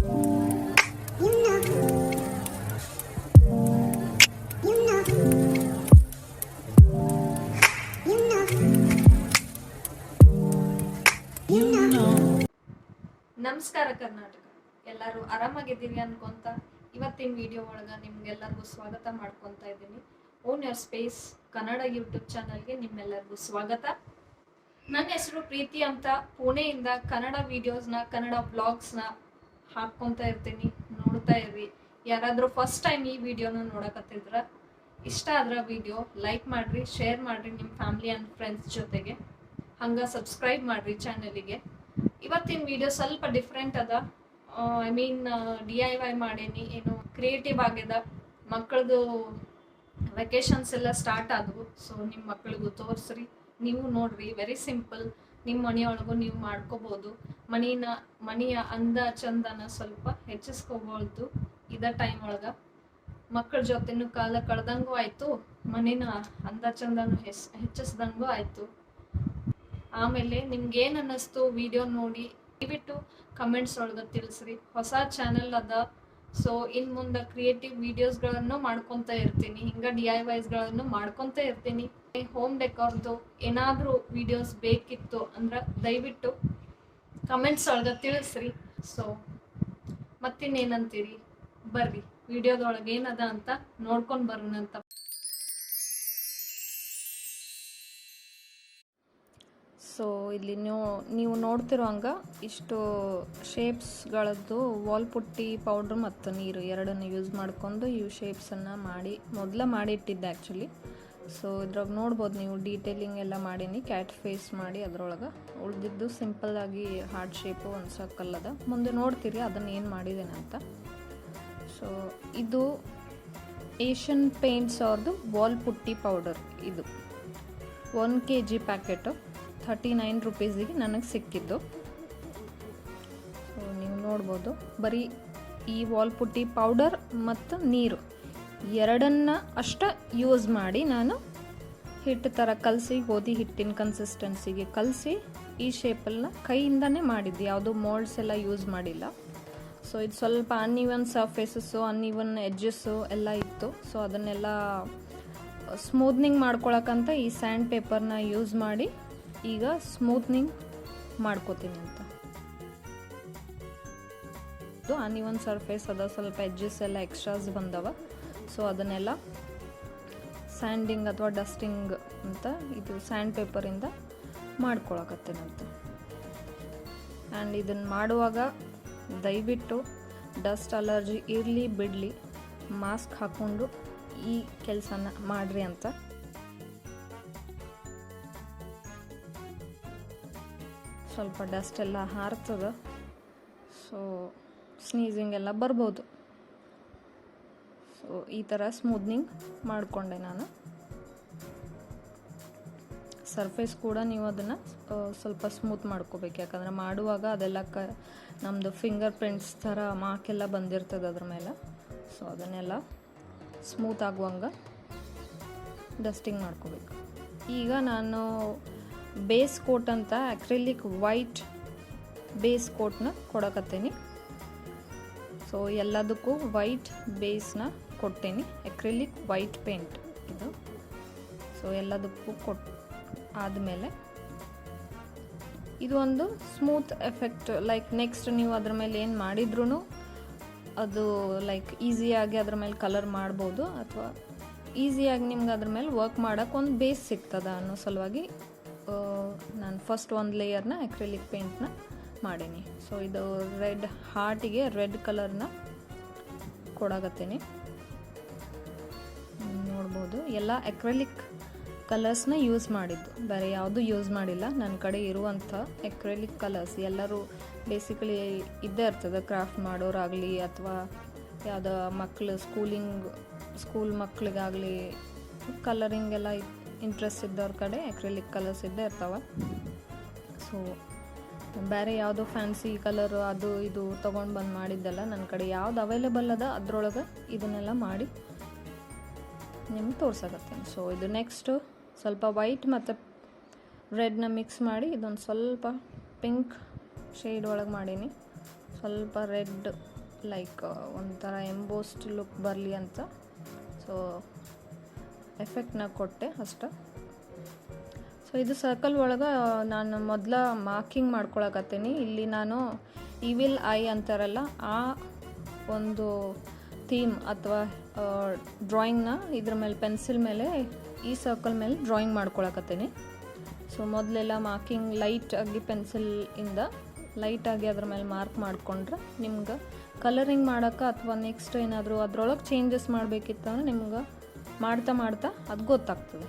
ನಮಸ್ಕಾರ ಕರ್ನಾಟಕ, ಎಲ್ಲರೂ ಆರಾಮಾಗಿದ್ದೀರಿ ಅನ್ಕೊಂತ ಇವತ್ತಿನ ವಿಡಿಯೋ ಒಳಗೆ ನಿಮ್ಗೆಲ್ಲರಿಗೂ ಸ್ವಾಗತ ಮಾಡ್ಕೊತಾ ಇದ್ದೀನಿ. Own your space Kannada YouTube ಚಾನಲ್ಗೆ ನಿಮ್ಮೆಲ್ಲರಿಗೂ ಸ್ವಾಗತ. ನನ್ನ ಹೆಸರು ಪ್ರೀತಿ ಅಂತ. ಪುಣೆಯಿಂದ ಕನ್ನಡ ವಿಡಿಯೋಸ್ನ, ಕನ್ನಡ ಬ್ಲಾಗ್ಸ್ನ ಹಾಕ್ಕೊತಾ ಇರ್ತೀನಿ. ನೋಡ್ತಾ ಇರ್ರಿ. ಯಾರಾದರೂ ಫಸ್ಟ್ ಟೈಮ್ ಈ ವಿಡಿಯೋನ ನೋಡಕತ್ತಿದ್ರ, ಇಷ್ಟ ಆದ್ರೆ ವಿಡಿಯೋ ಲೈಕ್ ಮಾಡ್ರಿ, ಶೇರ್ ಮಾಡ್ರಿ ನಿಮ್ಮ ಫ್ಯಾಮಿಲಿ ಆ್ಯಂಡ್ ಫ್ರೆಂಡ್ಸ್ ಜೊತೆಗೆ. ಹಂಗೆ ಸಬ್ಸ್ಕ್ರೈಬ್ ಮಾಡ್ರಿ ಚಾನಲಿಗೆ. ಇವತ್ತಿನ ವಿಡಿಯೋ ಸ್ವಲ್ಪ ಡಿಫ್ರೆಂಟ್ ಅದ. DIY ಮಾಡೇನಿ, ಏನು ಕ್ರಿಯೇಟಿವ್ ಆಗ್ಯದ. ಮಕ್ಕಳದು ವೆಕೇಶನ್ಸ್ ಎಲ್ಲ ಸ್ಟಾರ್ಟ್ ಆದವು. ಸೊ ನಿಮ್ಮ ಮಕ್ಕಳಿಗೂ ತೋರಿಸ್ರಿ, ನೀವು ನೋಡ್ರಿ. ವೆರಿ ಸಿಂಪಲ್, ನಿಮ್ಮ ಮನೆಯೊಳಗೂ ನೀವು ಮಾಡ್ಕೋಬೋದು. ಮನೆಯ ಅಂದ ಚಂದನ ಸ್ವಲ್ಪ ಹೆಚ್ಚಿಸ್ಕೋಬೋದು ಇದ ಟೈಮ್ ಒಳಗೆ. ಮಕ್ಕಳ ಜೊತೆನೂ ಕಾಲ ಕಳೆದಂಗೂ ಆಯಿತು, ಮನೇನ ಅಂದ ಚಂದನೂ ಹೆಚ್ಚಿಸ್ದಂಗೂ ಆಯಿತು. ಆಮೇಲೆ ನಿಮ್ಗೆ ಏನು ಅನ್ನಿಸ್ತು ವಿಡಿಯೋ ನೋಡಿ ದಯವಿಟ್ಟು ಕಮೆಂಟ್ಸ್ ಒಳಗೆ ತಿಳಿಸ್ರಿ. ಹೊಸ ಚಾನಲ್ ಅದ, ಸೊ ಇನ್ನು ಮುಂದೆ ಕ್ರಿಯೇಟಿವ್ ವಿಡಿಯೋಸ್ಗಳನ್ನು ಮಾಡ್ಕೊತಾ ಇರ್ತೀನಿ. ಹಿಂಗೆ DIYಸ್ಗಳನ್ನು ಮಾಡ್ಕೊತಾ ಇರ್ತೀನಿ. ಹೋಮ್ ಡೆಕೋರ್ದು ಏನಾದರೂ ವಿಡಿಯೋಸ್ ಬೇಕಿತ್ತು ಅಂದ್ರೆ ದಯವಿಟ್ಟು ಕಮೆಂಟ್ಸ್ ಒಳಗೆ ತಿಳಿಸ್ರಿ. ಸೊ ಮತ್ತಿನ್ನೇನಂತೀರಿ, ಬರ್ರಿ ವಿಡಿಯೋದೊಳಗೆ ಏನದ ಅಂತ ನೋಡ್ಕೊಂಡು ಬರೋಣಂತ. ಸೊ ಇಲ್ಲಿ ನೀವು ನೋಡ್ತಿರೋ ಹಂಗೆ ಇಷ್ಟು ಶೇಪ್ಸ್ಗಳದ್ದು ವಾಲ್ ಪುಟ್ಟಿ ಪೌಡ್ರ್ ಮತ್ತು ನೀರು ಎರಡನ್ನು ಯೂಸ್ ಮಾಡ್ಕೊಂಡು ಇವು ಶೇಪ್ಸನ್ನು ಮೊದಲ ಇಟ್ಟಿದ್ದೆ ಆ್ಯಕ್ಚುಲಿ. ಸೊ ಇದ್ರಾಗ ನೋಡ್ಬೋದು ನೀವು ಡೀಟೇಲಿಂಗ್ ಎಲ್ಲ ಮಾಡೀನಿ, ಕ್ಯಾಟ್ ಫೇಸ್ ಮಾಡಿ. ಅದರೊಳಗೆ ಉಳಿದಿದ್ದು ಸಿಂಪಲ್ಲಾಗಿ ಹಾರ್ಟ್ ಶೇಪು ಒಂದು ಸರ್ಕಲ್ ಅದ. ಮುಂದೆ ನೋಡ್ತೀರಿ ಅದನ್ನು ಏನು ಮಾಡಿದ್ದೇನೆ ಅಂತ. ಸೊ ಇದು ಏಷ್ಯನ್ ಪೇಂಟ್ಸ್ ಅವ್ರದ್ದು ವಾಲ್ ಪುಟ್ಟಿ ಪೌಡರ್. ಇದು 1 kg ಪ್ಯಾಕೆಟು 39 ರೂಪೀಸಿಗೆ ನನಗೆ ಸಿಕ್ಕಿದ್ದು. ಸೊ ನೀವು ನೋಡ್ಬೋದು, ಬರೀ ಈ ವಾಲ್ ಪುಟ್ಟಿ ಪೌಡರ್ ಮತ್ತು ನೀರು ಎರಡನ್ನ ಅಷ್ಟ ಯೂಸ್ ಮಾಡಿ ನಾನು ಹಿಟ್ಟು ಥರ ಕಲಸಿ, ಗೋಧಿ ಹಿಟ್ಟಿನ ಕನ್ಸಿಸ್ಟೆನ್ಸಿಗೆ ಕಲಸಿ ಈ ಶೇಪಲ್ನ ಕೈಯಿಂದನೇ ಮಾಡಿದ್ದು. ಯಾವುದೂ ಮೋಲ್ಡ್ಸ್ ಎಲ್ಲ ಯೂಸ್ ಮಾಡಿಲ್ಲ. ಸೊ ಇದು ಸ್ವಲ್ಪ ಅನ್ಇವನ್ ಸರ್ಫೇಸಸ್ಸು, ಅನ್ಇವನ್ ಎಡ್ಜಸ್ಸು ಎಲ್ಲ ಇತ್ತು. ಸೊ ಅದನ್ನೆಲ್ಲ ಸ್ಮೂತ್ನಿಂಗ್ ಮಾಡ್ಕೊಳಕ್ಕಂತ ಈ ಸ್ಯಾಂಡ್ ಪೇಪರ್ನ ಯೂಸ್ ಮಾಡಿ ಈಗ ಸ್ಮೂತ್ನಿಂಗ್ ಮಾಡ್ಕೋತೀನಿ ಅಂತ. ಇದು ಅನ್ಇವನ್ ಸರ್ಫೇಸ್ ಅದ, ಸ್ವಲ್ಪ ಎಡ್ಜಸ್ ಎಲ್ಲ ಎಕ್ಸ್ಟ್ರಾಸ್ ಬಂದವ. ಸೊ ಅದನ್ನೆಲ್ಲ ಸ್ಯಾಂಡಿಂಗ್ ಅಥವಾ ಡಸ್ಟಿಂಗ್ ಅಂತ ಇದು ಸ್ಯಾಂಡ್ ಪೇಪರಿಂದ ಮಾಡ್ಕೊಳಕತ್ತೇನಂತ. ಆ್ಯಂಡ್ ಇದನ್ನು ಮಾಡುವಾಗ ದಯವಿಟ್ಟು ಡಸ್ಟ್ ಅಲರ್ಜಿ ಇರಲಿ ಬಿಡಲಿ ಮಾಸ್ಕ್ ಹಾಕ್ಕೊಂಡು ಈ ಕೆಲಸನ ಮಾಡ್ರಿ ಅಂತ. ಸ್ವಲ್ಪ ಡಸ್ಟ್ ಎಲ್ಲ ಹಾರ್ತದ, ಸೊ ಸ್ನೀಸಿಂಗ್ ಎಲ್ಲ ಬರ್ಬೋದು. ಸೊ ಈ ಥರ ಸ್ಮೂತ್ನಿಂಗ್ ಮಾಡಿಕೊಂಡೆ ನಾನು. ಸರ್ಫೇಸ್ ಕೂಡ ನೀವು ಅದನ್ನು ಸ್ವಲ್ಪ ಸ್ಮೂತ್ ಮಾಡ್ಕೋಬೇಕು, ಯಾಕಂದರೆ ಮಾಡುವಾಗ ಅದೆಲ್ಲ ನಮ್ಮದು ಫಿಂಗರ್ ಪ್ರಿಂಟ್ಸ್ ಥರ ಮಾರ್ಕೆಲ್ಲ ಬಂದಿರ್ತದೆ ಅದ್ರ ಮೇಲೆ. ಸೊ ಅದನ್ನೆಲ್ಲ ಸ್ಮೂತ್ ಆಗುವಂಗೆ ಡಸ್ಟಿಂಗ್ ಮಾಡ್ಕೋಬೇಕು. ಈಗ ನಾನು ಬೇಸ್ ಕೋಟ್ ಅಂತ ಅಕ್ರಿಲಿಕ್ ವೈಟ್ ಬೇಸ್ ಕೋಟ್ನ ಕೊಡಕತ್ತೀನಿ. ಸೊ ಎಲ್ಲದಕ್ಕೂ ವೈಟ್ ಬೇಸ್ನ ಕೊಟ್ಟೇನಿ, ಅಕ್ರಿಲಿಕ್ ವೈಟ್ ಪೇಂಟ್ ಇದು. ಸೊ ಎಲ್ಲದಕ್ಕೂ ಆದಮೇಲೆ ಇದು ಒಂದು ಸ್ಮೂತ್ ಎಫೆಕ್ಟ್. ಲೈಕ್ ನೆಕ್ಸ್ಟ್ ನೀವು ಅದ್ರ ಮೇಲೆ ಏನು ಮಾಡಿದ್ರೂ ಅದು ಲೈಕ್ ಈಸಿಯಾಗಿ ಅದ್ರ ಮೇಲೆ ಕಲರ್ ಮಾಡ್ಬೋದು, ಅಥವಾ ಈಸಿಯಾಗಿ ನಿಮ್ಗೆ ಅದ್ರ ಮೇಲೆ ವರ್ಕ್ ಮಾಡೋಕ್ಕೆ ಒಂದು ಬೇಸ್ ಸಿಗ್ತದೆ ಅನ್ನೋ ಸಲುವಾಗಿ ನಾನು ಫಸ್ಟ್ ಒಂದು ಲೇಯರ್ನ ಅಕ್ರಿಲಿಕ್ ಪೇಂಟ್ನ ಮಾಡೀನಿ. ಸೊ ಇದು ರೆಡ್ ಹಾರ್ಟಿಗೆ ರೆಡ್ ಕಲರ್ನ ಕೊಡಾಕತ್ತೀನಿ. ನೋಡ್ಬೋದು ಎಲ್ಲ ಅಕ್ರಿಲಿಕ್ ಕಲರ್ಸ್ನ ಯೂಸ್ ಮಾಡಿದ್ದು, ಬೇರೆ ಯಾವುದೂ ಯೂಸ್ ಮಾಡಿಲ್ಲ. ನನ್ನ ಕಡೆ ಇರುವಂಥ ಅಕ್ರಿಲಿಕ್ ಕಲರ್ಸ್ ಎಲ್ಲರೂ ಬೇಸಿಕಲಿ ಇದ್ದೇ ಇರ್ತದೆ. ಕ್ರಾಫ್ಟ್ ಮಾಡೋರಾಗಲಿ ಅಥವಾ ಯಾವುದೋ ಮಕ್ಕಳು ಸ್ಕೂಲ್ ಮಕ್ಕಳಿಗಾಗಲಿ ಕಲರಿಂಗ್ ಎಲ್ಲ ಇಂಟ್ರೆಸ್ಟ್ ಇದ್ದವ್ರ ಕಡೆ ಅಕ್ರಿಲಿಕ್ ಕಲರ್ಸ್ ಇದ್ದೇ ಇರ್ತಾವೆ. ಸೊ ಬೇರೆ ಯಾವುದೋ ಫ್ಯಾನ್ಸಿ ಕಲರು ಅದು ಇದು ತೊಗೊಂಡು ಬಂದು ಮಾಡಿದ್ದೆಲ್ಲ ನನ್ನ ಕಡೆ ಯಾವ್ದು ಅವೈಲೇಬಲ್ ಅದ ಅದರೊಳಗೆ ಇದನ್ನೆಲ್ಲ ಮಾಡಿ ನಿಮ್ಗೆ ತೋರ್ಸಕತ್ತೀನಿ. ಸೊ ಇದು ನೆಕ್ಸ್ಟು ಸ್ವಲ್ಪ ವೈಟ್ ಮತ್ತು ರೆಡ್ನ ಮಿಕ್ಸ್ ಮಾಡಿ ಇದೊಂದು ಸ್ವಲ್ಪ ಪಿಂಕ್ ಶೇಡ್ ಒಳಗೆ ಮಾಡೀನಿ. ಸ್ವಲ್ಪ ರೆಡ್ ಲೈಕ್ ಒಂಥರ ಎಂಬೋಸ್ಡ್ ಲುಕ್ ಬರಲಿ ಅಂತ ಸೊ ಎಫೆಕ್ಟ್ನ ಕೊಟ್ಟೆ ಅಷ್ಟೆ. ಸೊ ಇದು ಸರ್ಕಲ್ ಒಳಗೆ ನಾನು ಮೊದಲ ಮಾರ್ಕಿಂಗ್ ಮಾಡ್ಕೊಳಕತ್ತೀನಿ. ಇಲ್ಲಿ ನಾನು ಇವಿಲ್ ಐ ಅಂತಾರಲ್ಲ ಆ ಒಂದು ಥೀಮ್ ಅಥವಾ ಡ್ರಾಯಿಂಗ್ನ ಇದ್ರ ಮೇಲೆ ಪೆನ್ಸಿಲ್ ಮೇಲೆ ಈ ಸರ್ಕಲ್ ಮೇಲೆ ಡ್ರಾಯಿಂಗ್ ಮಾಡ್ಕೊಳಕತ್ತೀನಿ. ಸೊ ಮೊದಲೆಲ್ಲ ಮಾರ್ಕಿಂಗ್ ಲೈಟಾಗಿ ಪೆನ್ಸಿಲಿಂದ ಲೈಟಾಗಿ ಅದ್ರ ಮೇಲೆ ಮಾರ್ಕ್ ಮಾಡಿಕೊಂಡ್ರೆ ನಿಮ್ಗೆ ಕಲರಿಂಗ್ ಮಾಡೋಕೆ ಅಥವಾ ನೆಕ್ಸ್ಟ್ ಏನಾದರೂ ಅದರೊಳಗೆ ಚೇಂಜಸ್ ಮಾಡಬೇಕಿತ್ತಂದ್ರೆ ನಿಮ್ಗೆ ಮಾಡ್ತಾ ಮಾಡ್ತಾ ಅದು ಗೊತ್ತಾಗ್ತದೆ.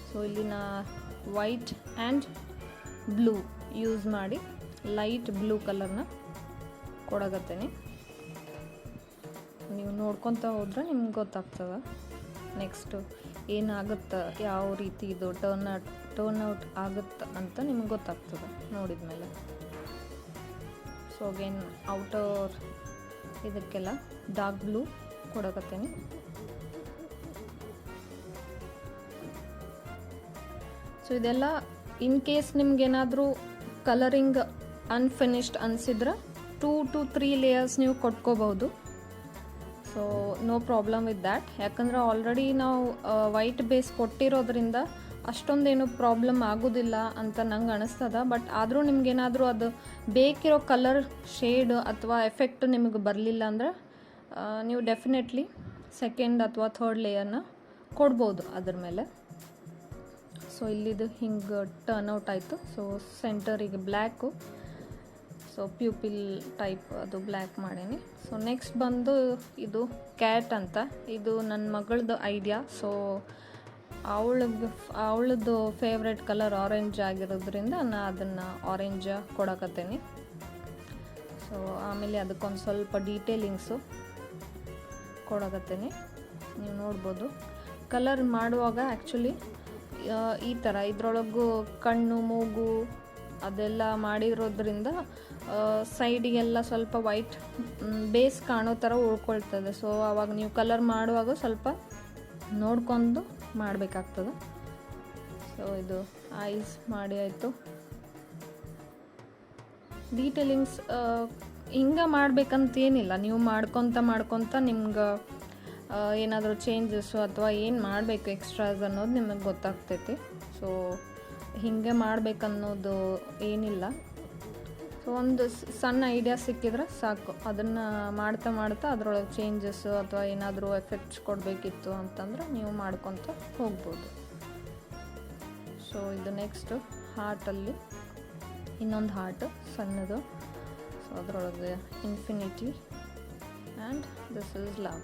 ಸೊ ಇಲ್ಲಿ ನಾ ವೈಟ್ ಆ್ಯಂಡ್ ಬ್ಲೂ ಯೂಸ್ ಮಾಡಿ ಲೈಟ್ ಬ್ಲೂ ಕಲರ್ನ ಕೊಡಕತ್ತೀನಿ. ನೀವು ನೋಡ್ಕೊತ ಹೋದ್ರೆ ನಿಮ್ಗೆ ಗೊತ್ತಾಗ್ತದೆ ನೆಕ್ಸ್ಟು ಏನಾಗುತ್ತೆ, ಯಾವ ರೀತಿ ಇದು ಟರ್ನ್ ಔಟ್ ಆಗುತ್ತೆ ಅಂತ ನಿಮ್ಗೆ ಗೊತ್ತಾಗ್ತದೆ ನೋಡಿದ ಮೇಲೆ. ಸೊ ಅಗೇನ್ ಔಟರ್ ಇದಕ್ಕೆಲ್ಲ ಡಾರ್ಕ್ ಬ್ಲೂ ಕೊಡಕತ್ತೀನಿ. ಸೊ ಇದೆಲ್ಲ ಇನ್ ಕೇಸ್ ನಿಮ್ಗೇನಾದರೂ ಕಲರಿಂಗ್ ಅನ್ಫಿನಿಶ್ಡ್ ಅನಿಸಿದ್ರೆ 2 to 3 ಲೇಯರ್ಸ್ ನೀವು ಕೊಟ್ಕೋಬಹುದು. So no problem with that. ಯಾಕಂದರೆ ಆಲ್ರೆಡಿ ನಾವು ವೈಟ್ ಬೇಸ್ ಕೊಟ್ಟಿರೋದ್ರಿಂದ ಅಷ್ಟೊಂದೇನು ಪ್ರಾಬ್ಲಮ್ ಆಗೋದಿಲ್ಲ ಅಂತ ನಂಗೆ ಅನಿಸ್ತದ. ಬಟ್ ಆದರೂ ನಿಮ್ಗೇನಾದರೂ ಅದು ಬೇಕಿರೋ ಕಲರ್ ಶೇಡ್ ಅಥವಾ ಎಫೆಕ್ಟ್ ನಿಮಗೆ ಬರಲಿಲ್ಲ ಅಂದರೆ ನೀವು ಡೆಫಿನೆಟ್ಲಿ ಸೆಕೆಂಡ್ ಅಥವಾ ಥರ್ಡ್ ಲೇಯರ್ನ ಕೊಡ್ಬೋದು ಅದ್ರ ಮೇಲೆ. ಸೊ ಇಲ್ಲಿದು ಹಿಂಗೆ ಟರ್ನ್ ಔಟ್ ಆಯಿತು. So ಸೆಂಟರಿಗೆ black, so pupil type ಅದು ಬ್ಲ್ಯಾಕ್ ಮಾಡೀನಿ. ಸೊ ನೆಕ್ಸ್ಟ್ ಬಂದು ಇದು ಕ್ಯಾಟ್ ಅಂತ. ಇದು ನನ್ನ ಮಗಳದ್ದು ಐಡಿಯಾ. ಸೊ ಅವಳದ್ದು ಫೇವ್ರೆಟ್ ಕಲರ್ ಆರೆಂಜ್ ಆಗಿರೋದ್ರಿಂದ ನಾನು ಅದನ್ನು ಆರೆಂಜ್ ಕೊಡಕತ್ತೀನಿ. ಸೊ ಆಮೇಲೆ ಅದಕ್ಕೊಂದು ಸ್ವಲ್ಪ ಡೀಟೇಲಿಂಗ್ಸು ಕೊಡಕತ್ತೀನಿ. ನೀವು ನೋಡ್ಬೋದು ಕಲರ್ ಮಾಡುವಾಗ ಆ್ಯಕ್ಚುಲಿ ಈ ಥರ ಇದ್ರೊಳಗೂ ಕಣ್ಣು ಮೂಗು ಅದೆಲ್ಲ ಮಾಡಿರೋದ್ರಿಂದ ಸೈಡಿಗೆಲ್ಲ ಸ್ವಲ್ಪ ವೈಟ್ ಬೇಸ್ ಕಾಣೋ ಥರ ಉಳ್ಕೊಳ್ತದೆ. ಸೊ ಆವಾಗ ನೀವು ಕಲರ್ ಮಾಡುವಾಗ ಸ್ವಲ್ಪ ನೋಡ್ಕೊಂಡು ಮಾಡಬೇಕಾಗ್ತದೆ. ಸೊ ಇದು ಐಸ್ ಮಾಡಿ ಆಯಿತು. ಡೀಟೇಲಿಂಗ್ಸ್ ಹಿಂಗೆ ಮಾಡ್ಬೇಕಂತೇನಿಲ್ಲ, ನೀವು ಮಾಡ್ಕೊತ ನಿಮ್ಗೆ ಏನಾದರೂ ಚೇಂಜಸ್ಸು ಅಥವಾ ಏನು ಮಾಡಬೇಕು ಎಕ್ಸ್ಟ್ರಾಸ್ ಅನ್ನೋದು ನಿಮಗೆ ಗೊತ್ತಾಗ್ತೈತಿ. ಸೊ ಹೀಗೆ ಮಾಡಬೇಕನ್ನೋದು ಏನಿಲ್ಲ. ಸೊ ಒಂದು ಸಣ್ಣ ಐಡಿಯಾ ಸಿಕ್ಕಿದ್ರೆ ಸಾಕು, ಅದನ್ನು ಮಾಡ್ತಾ ಮಾಡ್ತಾ ಅದರೊಳಗೆ ಚೇಂಜಸ್ಸು ಅಥವಾ ಏನಾದರೂ ಎಫೆಕ್ಟ್ಸ್ ಕೊಡಬೇಕಿತ್ತು ಅಂತಂದ್ರೆ ನೀವು ಮಾಡ್ಕೊತ ಹೋಗ್ಬೋದು. ಸೊ ಇದು ನೆಕ್ಸ್ಟು ಹಾರ್ಟಲ್ಲಿ ಇನ್ನೊಂದು ಹಾರ್ಟ್ ಸಣ್ಣದು. ಸೊ ಅದರೊಳಗೆ infinity and this is love.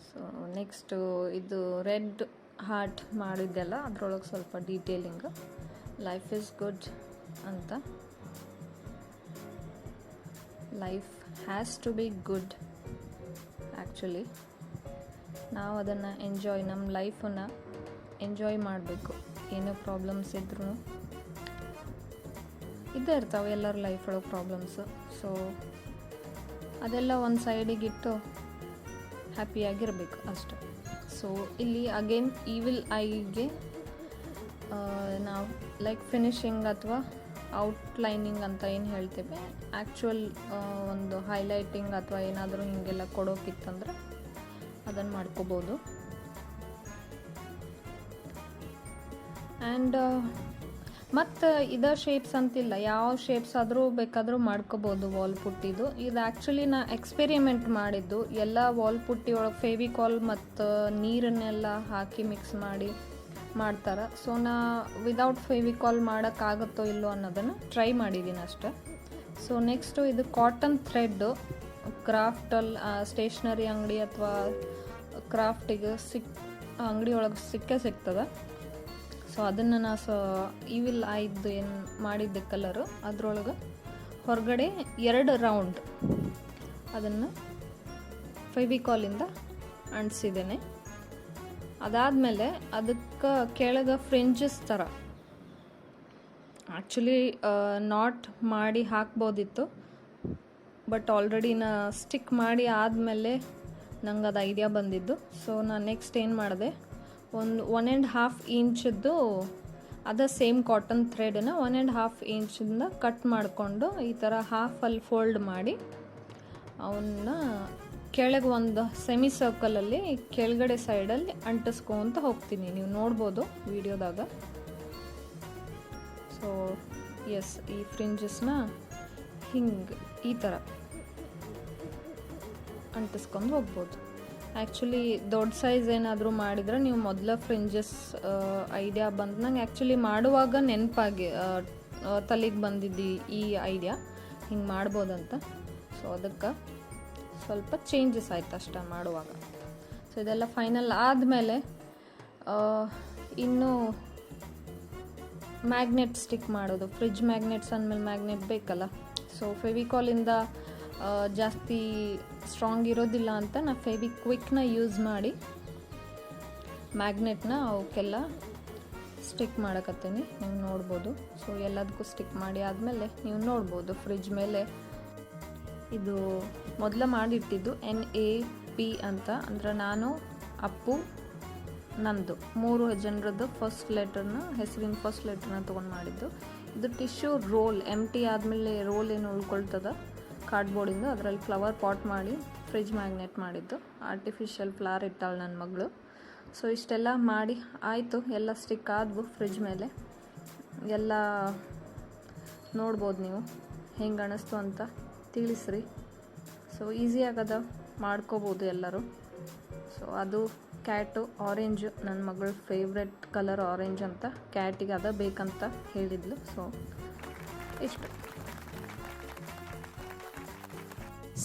So next ಇದು ರೆಡ್ ಹಾರ್ಟ್ ಮಾಡಿದ್ದೆಲ್ಲ ಅದರೊಳಗೆ ಸ್ವಲ್ಪ ಡೀಟೇಲಿಂಗ್ ಲೈಫ್ ಈಸ್ ಗುಡ್ ಅಂತ. Life has to be good. Actually ನಾವು ಅದನ್ನು ನಮ್ಮ ಲೈಫನ್ನು ಎಂಜಾಯ್ ಮಾಡಬೇಕು. ಏನೋ ಪ್ರಾಬ್ಲಮ್ಸ್ ಇದ್ರೂ ಇದ್ದೇ ಇರ್ತಾವೆ ಎಲ್ಲರ ಲೈಫ್ ಒಳಗೆ ಪ್ರಾಬ್ಲಮ್ಸು. ಸೊ ಅದೆಲ್ಲ ಒಂದು ಸೈಡಿಗಿಟ್ಟು ಹ್ಯಾಪಿಯಾಗಿರಬೇಕು ಅಷ್ಟೆ. ಸೊ ಇಲ್ಲಿ ಅಗೇನ್ ಈವಿಲ್ ಐಗೆ ನಾವು ಲೈಕ್ ಫಿನಿಶಿಂಗ್ ಅಥವಾ ಔಟ್ಲೈನಿಂಗ್ ಅಂತ ಏನು ಹೇಳ್ತೇವೆ, ಆ್ಯಕ್ಚುಯಲ್ ಒಂದು ಹೈಲೈಟಿಂಗ್ ಅಥವಾ ಏನಾದರೂ ಹೀಗೆಲ್ಲ ಕೊಡೋಕ್ಕಿತ್ತಂದ್ರೆ ಅದನ್ನು ಮಾಡ್ಕೋಬೋದು. ಆ್ಯಂಡ್ ಮತ್ತು ಇದೇ ಶೇಪ್ಸ್ ಅಂತಿಲ್ಲ, ಯಾವ ಶೇಪ್ಸ್ ಆದರೂ ಬೇಕಾದರೂ ಮಾಡ್ಕೋಬೋದು ವಾಲ್ ಪುಟ್ಟಿದು. ಇದು ಆ್ಯಕ್ಚುಲಿ ನಾ ಎಕ್ಸ್ಪೆರಿಮೆಂಟ್ ಮಾಡಿದ್ದು. ಎಲ್ಲ ವಾಲ್ ಪುಟ್ಟಿ ಒಳಗೆ ಫೇವಿಕಾಲ್ ಮತ್ತು ನೀರನ್ನೆಲ್ಲ ಹಾಕಿ ಮಿಕ್ಸ್ ಮಾಡಿ ಮಾಡ್ತಾರೆ. ಸೊ ನಾ ವಿದೌಟ್ ಫೇವಿಕಾಲ್ ಮಾಡೋಕ್ಕಾಗುತ್ತೋ ಇಲ್ಲೋ ಅನ್ನೋದನ್ನು ಟ್ರೈ ಮಾಡಿದ್ದೀನಿ ಅಷ್ಟೆ. ಸೊ ನೆಕ್ಸ್ಟು ಇದು ಕಾಟನ್ ಥ್ರೆಡ್ಡು ಕ್ರಾಫ್ಟಲ್ಲಿ ಸ್ಟೇಷ್ನರಿ ಅಂಗಡಿ ಅಥವಾ ಕ್ರಾಫ್ಟಿಗೆ ಅಂಗಡಿ ಒಳಗೆ ಸಿಗ್ತದೆ. ಸೊ ಅದನ್ನು ನಾ ಇವಿಲ್ ಐದು ಏನು ಮಾಡಿದ್ದೆ ಕಲರು ಅದರೊಳಗೆ ಹೊರಗಡೆ 2 ರೌಂಡ್ ಅದನ್ನು ಫೆವಿಕಾಲಿಂದ ಅಂಟಿಸಿದ್ದೇನೆ. ಅದಾದಮೇಲೆ ಅದಕ್ಕೆ ಕೆಳಗೆ ಫ್ರಿಂಜಸ್ ಥರ ಆ್ಯಕ್ಚುಲಿ ನಾಟ್ ಮಾಡಿ ಹಾಕ್ಬೋದಿತ್ತು. ಬಟ್ ಆಲ್ರೆಡಿ ನಾ ಸ್ಟಿಕ್ ಮಾಡಿ ಆದಮೇಲೆ ನಂಗೆ ಅದು ಐಡಿಯಾ ಬಂದಿದ್ದು. ಸೊ ನಾನು ನೆಕ್ಸ್ಟ್ ಏನು ಮಾಡಿದೆ, ಒಂದು 1.5 ಇಂಚದ್ದು ಅದ ಸೇಮ್ ಕಾಟನ್ ಥ್ರೆಡನ್ನು 1.5 ಇಂಚಿಂದ ಕಟ್ ಮಾಡಿಕೊಂಡು ಈ ಥರ ಹಾಫಲ್ಲಿ ಫೋಲ್ಡ್ ಮಾಡಿ ಅವನ್ನ ಕೆಳಗೆ ಒಂದು ಸೆಮಿ ಸರ್ಕಲಲ್ಲಿ ಕೆಳಗಡೆ ಸೈಡಲ್ಲಿ ಅಂಟಿಸ್ಕೊಂತ ಹೋಗ್ತೀನಿ. ನೀವು ನೋಡ್ಬೋದು ವಿಡಿಯೋದಾಗ. ಸೊ ಎಸ್, ಈ ಫ್ರಿಂಜಸ್ನ ಹಿಂಗೆ ಈ ಥರ ಅಂಟಿಸ್ಕೊಂಡು ಹೋಗ್ಬೋದು. ಆ್ಯಕ್ಚುಲಿ ದೊಡ್ಡ ಸೈಜ್ ಏನಾದರೂ ಮಾಡಿದರೆ ನೀವು ಮೊದಲ ಫ್ರಿಂಜಸ್ ಐಡಿಯಾ ಬಂದು ನಂಗೆ ಆ್ಯಕ್ಚುಲಿ ಮಾಡುವಾಗ ನೆನಪಾಗಿ ತಲೆಗೆ ಬಂದಿದ್ದು ಈ ಐಡಿಯಾ ಹಿಂಗೆ ಮಾಡ್ಬೋದಂತ. ಸೊ ಅದಕ್ಕೆ ಸ್ವಲ್ಪ ಚೇಂಜಸ್ ಆಯ್ತು ಅಷ್ಟೇ ಮಾಡುವಾಗ. ಸೊ ಇದೆಲ್ಲ ಫೈನಲ್ ಆದಮೇಲೆ ಇನ್ನು ಮ್ಯಾಗ್ನೆಟ್ ಸ್ಟಿಕ್ ಮಾಡೋದು. ಫ್ರಿಡ್ಜ್ ಮ್ಯಾಗ್ನೆಟ್ಸ್ ಅಂದಮೇಲೆ ಮ್ಯಾಗ್ನೆಟ್ ಬೇಕಲ್ಲ. ಸೊ ಫೆವಿಕಾಲಿಂದ ಜಾಸ್ತಿ ಸ್ಟ್ರಾಂಗ್ ಇರೋದಿಲ್ಲ ಅಂತ ನಾನು ಫೆವಿಕ್ವಿಕ್ನ ಯೂಸ್ ಮಾಡಿ ಮ್ಯಾಗ್ನೆಟ್ನ ಅವಕ್ಕೆಲ್ಲ ಸ್ಟಿಕ್ ಮಾಡಕತ್ತೀನಿ. ನೀವು ನೋಡ್ಬೋದು. ಸೊ ಎಲ್ಲದಕ್ಕೂ ಸ್ಟಿಕ್ ಮಾಡಿ ಆದಮೇಲೆ ನೀವು ನೋಡ್ಬೋದು ಫ್ರಿಡ್ಜ್ ಮೇಲೆ ಇದು ಮೊದಲ ಮಾಡಿಟ್ಟಿದ್ದು NAP ಅಂತ. ಅಂದರೆ ನಾನು, ಅಪ್ಪು, ನಂದು 3 ಜನರದ್ದು ಫಸ್ಟ್ ಲೆಟರ್ನ, ಹೆಸರಿನ ಫಸ್ಟ್ ಲೆಟರ್ನ ತೊಗೊಂಡು ಮಾಡಿದ್ದು. ಇದು ಟಿಶ್ಯೂ ರೋಲ್, ಎಂಟಿ ಆದಮೇಲೆ ರೋಲ್ ಏನು ಉಳ್ಕೊಳ್ತದ ಕಾರ್ಡ್ಬೋರ್ಡಿಂದ, ಅದರಲ್ಲಿ ಫ್ಲವರ್ ಪಾಟ್ ಮಾಡಿ ಫ್ರಿಡ್ಜ್ ಮ್ಯಾಗ್ನೆಟ್ ಮಾಡಿದ್ದು. ಆರ್ಟಿಫಿಷಿಯಲ್ ಫ್ಲವರ್ ಇಟ್ಟಾಳೆ ನನ್ನ ಮಗಳು. ಸೊ ಇಷ್ಟೆಲ್ಲ ಮಾಡಿ ಆಯಿತು, ಎಲ್ಲ ಸ್ಟಿಕ್ ಆದವು ಫ್ರಿಡ್ಜ್ ಮೇಲೆ. ಎಲ್ಲ ನೋಡ್ಬೋದು ನೀವು ಹೆಂಗೆ ಅನಿಸ್ತು ಅಂತ ತಿಳಿಸ್ರಿ. ಸೊ ಈಸಿ ಆಗದ, ಮಾಡ್ಕೋಬೋದು ಎಲ್ಲರೂ. ಸೊ ಅದು ಕ್ಯಾಟು ಆರೆಂಜು, ನನ್ನ ಮಗಳ ಫೇವ್ರೆಟ್ ಕಲರ್ ಆರೆಂಜ್ ಅಂತ, ಕ್ಯಾಟಿಗೆ ಅದ ಬೇಕಂತ ಹೇಳಿದ್ಲು. ಸೊ ಇಷ್ಟು.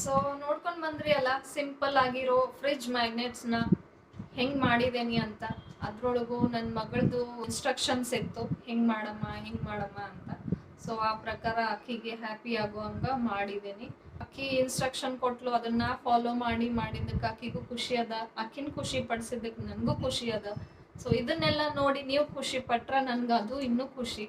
ಸೊ ನೋಡ್ಕೊಂಡು ಬಂದ್ರಿ ಅಲ್ಲ, ಸಿಂಪಲ್ ಆಗಿರೋ ಫ್ರಿಡ್ಜ್ ಮ್ಯಾಗ್ನೆಟ್ಸ್ನ ಹೆಂಗೆ ಮಾಡಿದ್ದೇನೆ ಅಂತ. ಅದ್ರೊಳಗೂ ನನ್ನ ಮಗಳದು ಇನ್ಸ್ಟ್ರಕ್ಷನ್ಸ್ ಇತ್ತು, ಹೆಂಗೆ ಮಾಡಮ್ಮ ಅಂತ. ಸೊ ಆ ಪ್ರಕಾರ ಅಕ್ಕಿಗೆ ಹ್ಯಾಪಿ ಆಗೋ ಹಂಗೆ ಮಾಡಿದ್ದೀನಿ. ಅಕ್ಕಿ ಇನ್ಸ್ಟ್ರಕ್ಷನ್ ಕೊಟ್ಲು, ಅದನ್ನ ಫಾಲೋ ಮಾಡಿದ್ದಕ್ಕೆ ಅಕ್ಕಿಗೂ ಖುಷಿ ಅದ, ಅಕ್ಕಿನ ಖುಷಿ ಪಡಿಸಿದ್ದಕ್ಕೆ ನನಗೂ ಖುಷಿ ಅದ. ಸೊ ಇದನ್ನೆಲ್ಲ ನೋಡಿ ನೀವು ಖುಷಿ ಪಟ್ರೆ ನನ್ಗೆ ಅದು ಇನ್ನೂ ಖುಷಿ.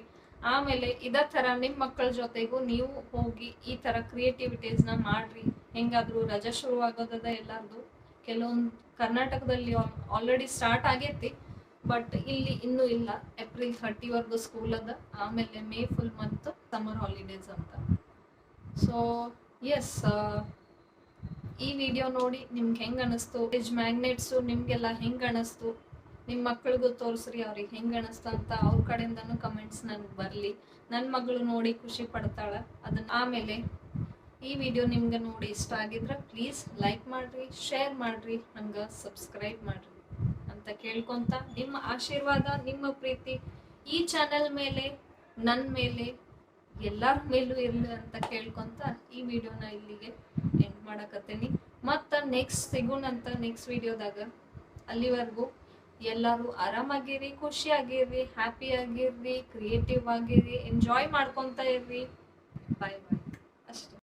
ಆಮೇಲೆ ಇದೇ ಥರ ನಿಮ್ಮ ಮಕ್ಕಳ ಜೊತೆಗೂ ನೀವು ಹೋಗಿ ಈ ಥರ ಕ್ರಿಯೇಟಿವಿಟೀಸ್ನ ಮಾಡ್ರಿ. ಹೆಂಗಾದ್ರೂ ರಜೆ ಶುರುವಾಗೋದದ ಎಲ್ಲರದು. ಕೆಲವೊಂದು ಕರ್ನಾಟಕದಲ್ಲಿ ಆಲ್ರೆಡಿ ಸ್ಟಾರ್ಟ್ ಆಗೈತಿ, ಬಟ್ ಇಲ್ಲಿ ಇನ್ನೂ ಇಲ್ಲ. ಏಪ್ರಿಲ್ 30ವರೆಗೂ ಸ್ಕೂಲ್ ಅದ, ಆಮೇಲೆ May full month summer holidays ಅಂತ. ಸೊ ಎಸ್, ಈ ವಿಡಿಯೋ ನೋಡಿ ನಿಮ್ಗೆ ಹೆಂಗೆ ಅನಿಸ್ತು, ಫ್ರಿಡ್ಜ್ ಮ್ಯಾಗ್ನೆಟ್ಸು ನಿಮಗೆಲ್ಲ ಹೆಂಗೆ ಅನಿಸ್ತು, ನಿಮ್ಮ ಮಕ್ಳಿಗೂ ತೋರಿಸ್ರಿ ಅವ್ರಿಗೆ ಹೆಂಗೆ ಅನಿಸ್ತು ಅಂತ. ಅವ್ರ ಕಡೆಯಿಂದನೂ ಕಮೆಂಟ್ಸ್ ನನಗೆ ಬರಲಿ. ನನ್ನ ಮಗಳು ನೋಡಿ ಖುಷಿ ಪಡ್ತಾಳೆ ಅದನ್ನು. ಆಮೇಲೆ ಈ ವಿಡಿಯೋ ನಿಮ್ಗೆ ನೋಡಿ ಇಷ್ಟ ಆಗಿದ್ರೆ ಪ್ಲೀಸ್ ಲೈಕ್ ಮಾಡಿರಿ, ಶೇರ್ ಮಾಡಿರಿ, ಹಂಗೆ ಸಬ್ಸ್ಕ್ರೈಬ್ ಮಾಡಿರಿ ಅಂತ ಕೇಳ್ಕೊತ, ನಿಮ್ಮ ಆಶೀರ್ವಾದ, ನಿಮ್ಮ ಪ್ರೀತಿ ಈ ಚಾನೆಲ್ ಮೇಲೆ, ನನ್ನ ಮೇಲೆ, ಎಲ್ಲರ ಮೇಲೂ ಇರಲಿ ಅಂತ ಕೇಳ್ಕೊತ ಈ ವಿಡಿಯೋನ ಇಲ್ಲಿಗೆ ಎಂಡ್ ಮಾಡಕತ್ತೀನಿ. ಮತ್ತು ನೆಕ್ಸ್ಟ್ ಸಿಗೋಣಂತ ನೆಕ್ಸ್ಟ್ ವಿಡಿಯೋದಾಗ. ಅಲ್ಲಿವರೆಗೂ ಎಲ್ಲರೂ ಆರಾಮಾಗಿರಿ, ಖುಷಿಯಾಗಿರ್ರಿ, ಹ್ಯಾಪಿ ಆಗಿರ್ರಿ, ಕ್ರಿಯೇಟಿವ್ ಆಗಿರ್ರಿ, ಎಂಜಾಯ್ ಮಾಡ್ಕೊತ ಇರ್ರಿ. ಬಾಯ್ ಬಾಯ್ ಅಷ್ಟೇ.